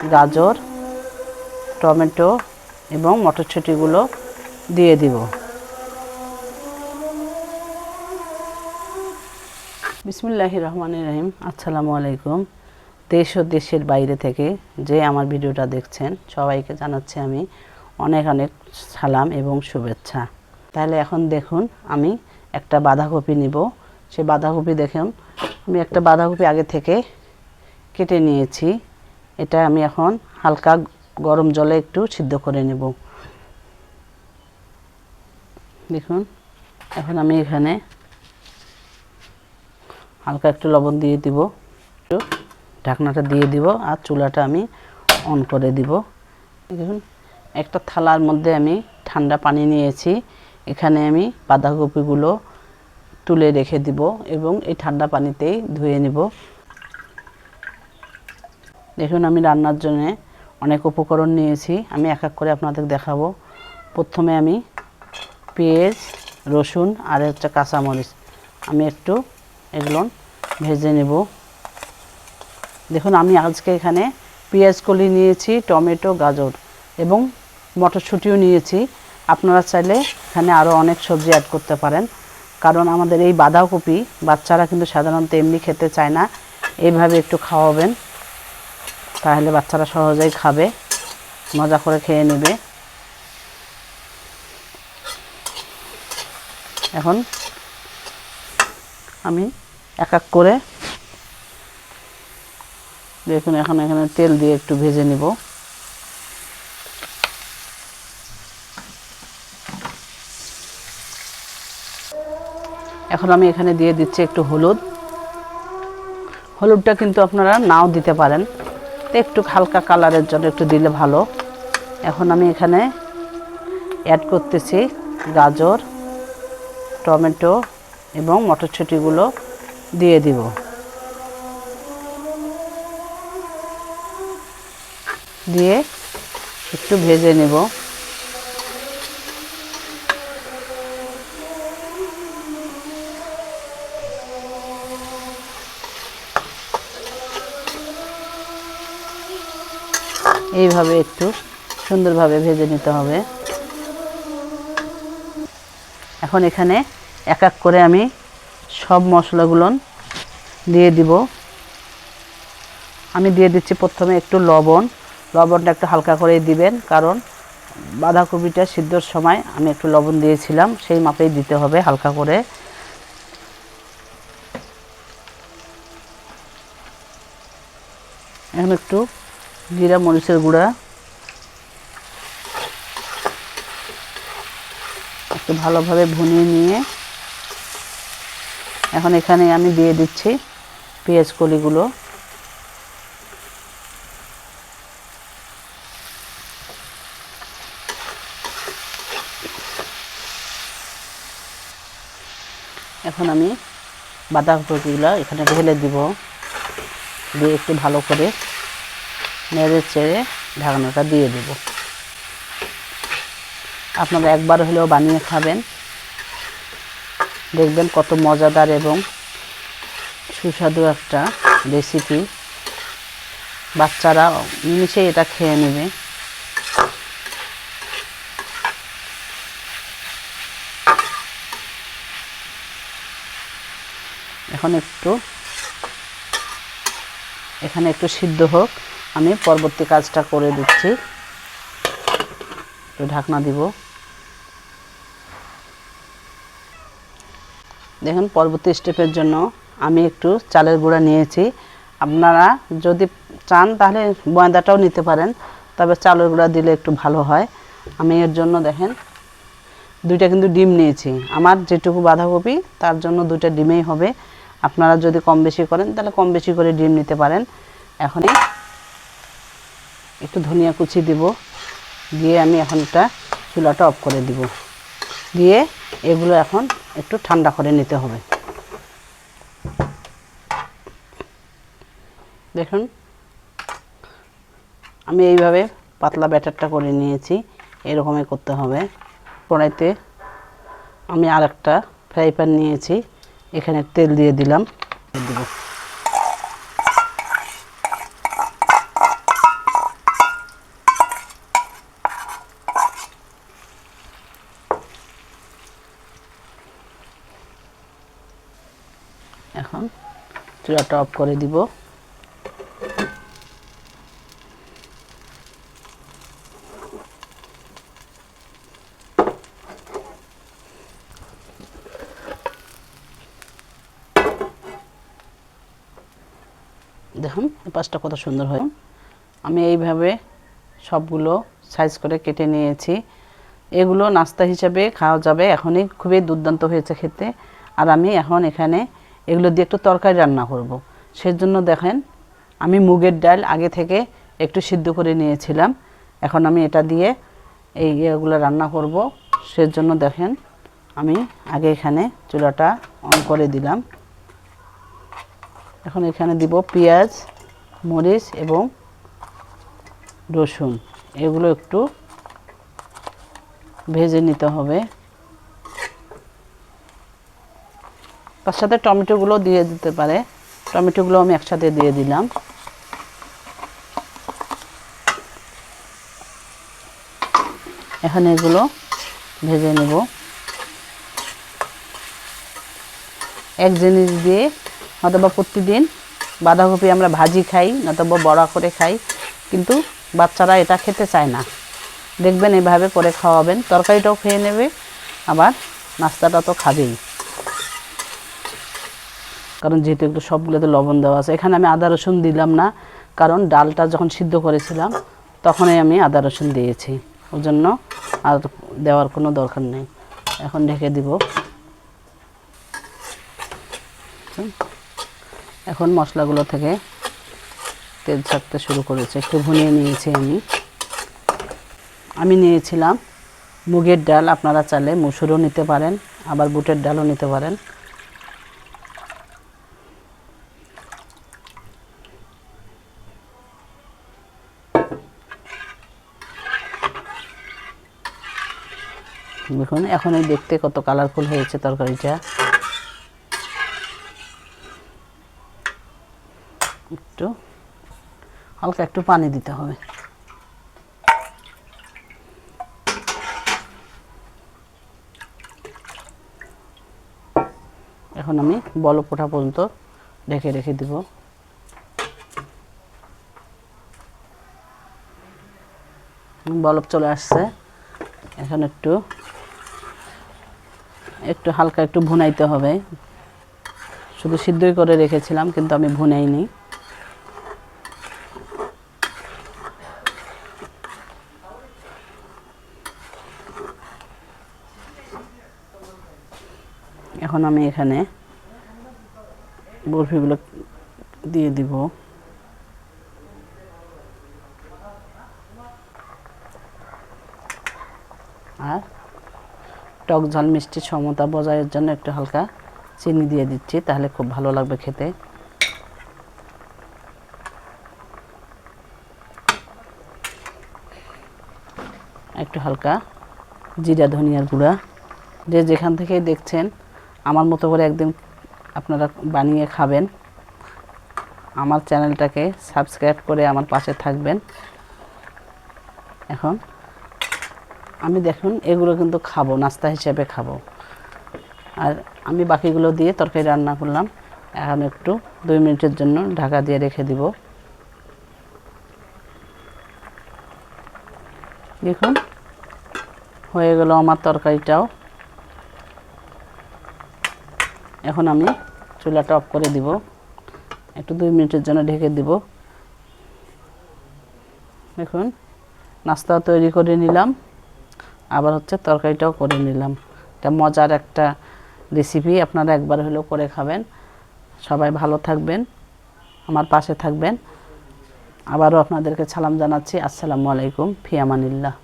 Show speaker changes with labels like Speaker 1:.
Speaker 1: গাজর, টমেটো এবং মটরশুঁটিগুলো দিয়ে দিব। বিসমিল্লাহির রহমানির রহিম। আসসালামু আলাইকুম। দেশ ও দেশের বাইরে থেকে যে আমার ভিডিওটা দেখছেন সবাইকে জানাচ্ছি আমি অনেক অনেক সালাম এবং শুভেচ্ছা। তাহলে এখন দেখুন আমি একটা বাঁধাকপি নিব। সেই বাঁধাকপি দেখুন আমি একটা বাঁধাকপি আগে থেকে কেটে নিয়েছি। এটা আমি এখন হালকা গরম জলে একটু সিদ্ধ করে নেব। দেখুন এখন আমি এখানে হালকা একটু লবণ দিয়ে দিব, একটু ঢাকনাটা দিয়ে দিব আর চুলাটা আমি অন করে দিব। দেখুন একটা থালার মধ্যে আমি ঠান্ডা পানি নিয়েছি। এখানে আমি বাঁধাকপিগুলো তুলে রেখে দিব এবং এই ঠান্ডা পানিতেই ধুয়ে নেব। দেখুন আমি রান্নার জন্য অনেক উপকরণ নিয়েছি, আমি এক এক করে আপনাদের দেখাবো। প্রথমে আমি পেঁয়াজ, রসুন আর একটা কাঁচামরিচ আমি একটু এগুলো ভেজে নেব। দেখুন আমি আজকে এখানে পেঁয়াজ কলি নিয়েছি, টমেটো, গাজর এবং মটরশুঁটিও নিয়েছি। আপনারা চাইলে এখানে আরও অনেক সবজি অ্যাড করতে পারেন, কারণ আমাদের এই বাঁধাকপি বাচ্চারা কিন্তু সাধারণত এমনি খেতে চায় না। এইভাবে একটু খাওয়াবেন, তাহলে বাচ্চারা সহজেই খাবে, মজা করে খেয়ে নেবে। এখন আমি এক এক করে দেখুন এখানে তেল দিয়ে একটু ভেজে নিব। এখন আমি এখানে দিয়ে দিচ্ছি একটু হলুদ। হলুদটা কিন্তু আপনারা নাও দিতে পারেন, একটু হালকা কালারের জন্য একটু দিলে ভালো। এখন আমি এখানে অ্যাড করতেছি গাজর, টমেটো এবং মটরশুঁটিগুলো দিয়ে দিব। দিয়ে একটু ভেজে নেব। এইভাবে একটু সুন্দরভাবে ভেজে নিতে হবে। এখন এখানে এক এক করে আমি সব মশলাগুলো দিয়ে দিব। আমি দিয়ে দিচ্ছি প্রথমে একটু লবণ। লবণটা একটু হালকা করে দিবেন, কারণ বাঁধাকপিটা সিদ্ধর সময় আমি একটু লবণ দিয়েছিলাম, সেই মাপেই দিতে হবে হালকা করে। এখন একটু জিরা মরিচের গুঁড়া, একটু ভালোভাবে ভুনিয়ে নিয়ে এখন এখানে আমি দিয়ে দিচ্ছি পেঁয়াজ কলিগুলো। এখন আমি বাঁধাকপিগুলো এখানে ঢেলে দিব, দিয়ে একটু ভালো করে নেড়ে চেড়ে ঢাকনাটা দিয়ে দেব। আপনারা একবার হলেও বানিয়ে খাবেন, দেখবেন কত মজাদার এবং সুস্বাদু একটা রেসিপি। বাচ্চারা নিমিষেই এটা খেয়ে নেবে। এখন এখানে একটু সিদ্ধ হোক, আমি পরবর্তী কাজটা করে দিচ্ছি। একটু ঢাকনা দিব। দেখুন পরবর্তী স্টেপের জন্য আমি একটু চালের গুঁড়া নিয়েছি। আপনারা যদি চান তাহলে ময়দাটাও নিতে পারেন, তবে চালের গুঁড়া দিলে একটু ভালো হয়। আমি এর জন্য দেখেন দুইটা কিন্তু ডিম নিয়েছি। আমার যেটুকু বাঁধাকপি তার জন্য দুইটা ডিমেই হবে। আপনারা যদি কম বেশি করেন তাহলে কম বেশি করে ডিম নিতে পারেন। এখন একটু ধনিয়া কুচি দিব, দিয়ে আমি এখন এটা চুলাটা অফ করে দিব। দিয়ে এগুলো এখন একটু ঠান্ডা করে নিতে হবে। দেখুন আমি এইভাবে পাতলা ব্যাটারটা করে নিয়েছি, এরকমই করতে হবে। কড়াইতে আমি আরেকটা ফ্রাই প্যান নিয়েছি, এখানে তেল দিয়ে দিলাম। চুলাটা অফ করে দিব। দেখুন এই পাশটা কত সুন্দর হয়। আমি এইভাবে সবগুলো সাইজ করে কেটে নিয়েছি। এগুলো নাস্তা হিসেবে খাওয়া যাবে, এখনই খুবই দুর্দান্ত হয়েছে খেতে। আর আমি এখন এখানে এগুলো দিয়ে একটু তরকারি রান্না করব। সেজন্য দেখেন আমি মুগের ডাল আগে থেকে একটু সিদ্ধ করে নিয়েছিলাম। এখন আমি এটা দিয়ে এগুলো রান্না করব। সেজন্য দেখেন আমি আগে এখানে চুলাটা অন করে দিলাম। এখন এখানে দিব পেঁয়াজ, মরিচ এবং রসুন। এগুলো একটু ভেজে নিতে হবে। তার সাথে টমেটোগুলো দিয়ে দিতে পারে। টমেটোগুলো আমি একসাথে দিয়ে দিলাম। এখন এগুলো ভেজে নেব। এক জিনিস দিয়ে অথবা প্রতিদিন বাঁধাকপি আমরা ভাজি খাই, নতুবা বড়া করে খাই, কিন্তু বাচ্চারা এটা খেতে চায় না। দেখবেন এভাবে করে খাওয়াবেন, তরকারিটাও খেয়ে নেবে, আবার নাস্তাটা তো খাবেই। কারণ যেহেতু একটু সবগুলোতে লবণ দেওয়া আছে। এখানে আমি আদা রসুন দিলাম না, কারণ ডালটা যখন সিদ্ধ করেছিলাম তখনই আমি আদা রসুন দিয়েছি, ওই জন্য আর দেওয়ার কোনো দরকার নেই। এখন ঢেকে দিব। এখন মশলাগুলো থেকে তেল ছাড়তে শুরু করেছে, একটু ভুনিয়ে নিয়েছি। আমি নিয়েছিলাম মুগের ডাল, আপনারা চাইলে মসুরও নিতে পারেন, আবার বুটের ডালও নিতে পারেন। দেখুন এখন এই দেখতে কত কালারফুল হয়েছে তরকারিটা। একটু হালকা একটু পানি দিতে হবে। এখন আমি বলক ওঠা পর্যন্ত ঢেকে রেখে দিব। বলক চলে আসছে। এখন একটু হালকা একটু ভুনাইতে হবে। শুধু সিদ্ধই করে রেখেছিলাম, কিন্তু আমি ভুনাইনি। এখন আমি এখানে বরফিগুলো দিয়ে দিব। আর টক ঝাল মিষ্টি সমতা বজায়ের জন্য একটু হালকা চিনি দিয়ে দিচ্ছি, তাহলে খুব ভালো লাগবে খেতে। একটু হালকা জিরা ধনিয়ার গুঁড়া। যে যেখান থেকে দেখছেন আমার মতো করে একদিন আপনারা বানিয়ে খাবেন। আমার চ্যানেলটাকে সাবস্ক্রাইব করে আমার পাশে থাকবেন। এখন আমি দেখুন এগুলো কিন্তু খাবো, নাস্তা হিসেবে খাবো। আর আমি বাকিগুলো দিয়ে তরকারি রান্না করলাম। এখন একটু 2 মিনিটের জন্য ঢাকা দিয়ে রেখে দিব। দেখুন হয়ে গেল আমার তরকারিটাও। এখন আমি চুলাটা অফ করে দিব, একটু 2 মিনিটের জন্য ঢেকে দিব। দেখুন নাস্তাও তৈরি করে নিলাম, আবার হচ্ছে তরকারিটাও করে নিলাম। এটা মজার একটা রেসিপি, আপনারা একবার হলেও করে খাবেন। সবাই ভালো থাকবেন, আমার পাশে থাকবেন। আবারও আপনাদেরকে সালাম জানাচ্ছি। আসসালামু আলাইকুম, ফি আমানিল্লাহ।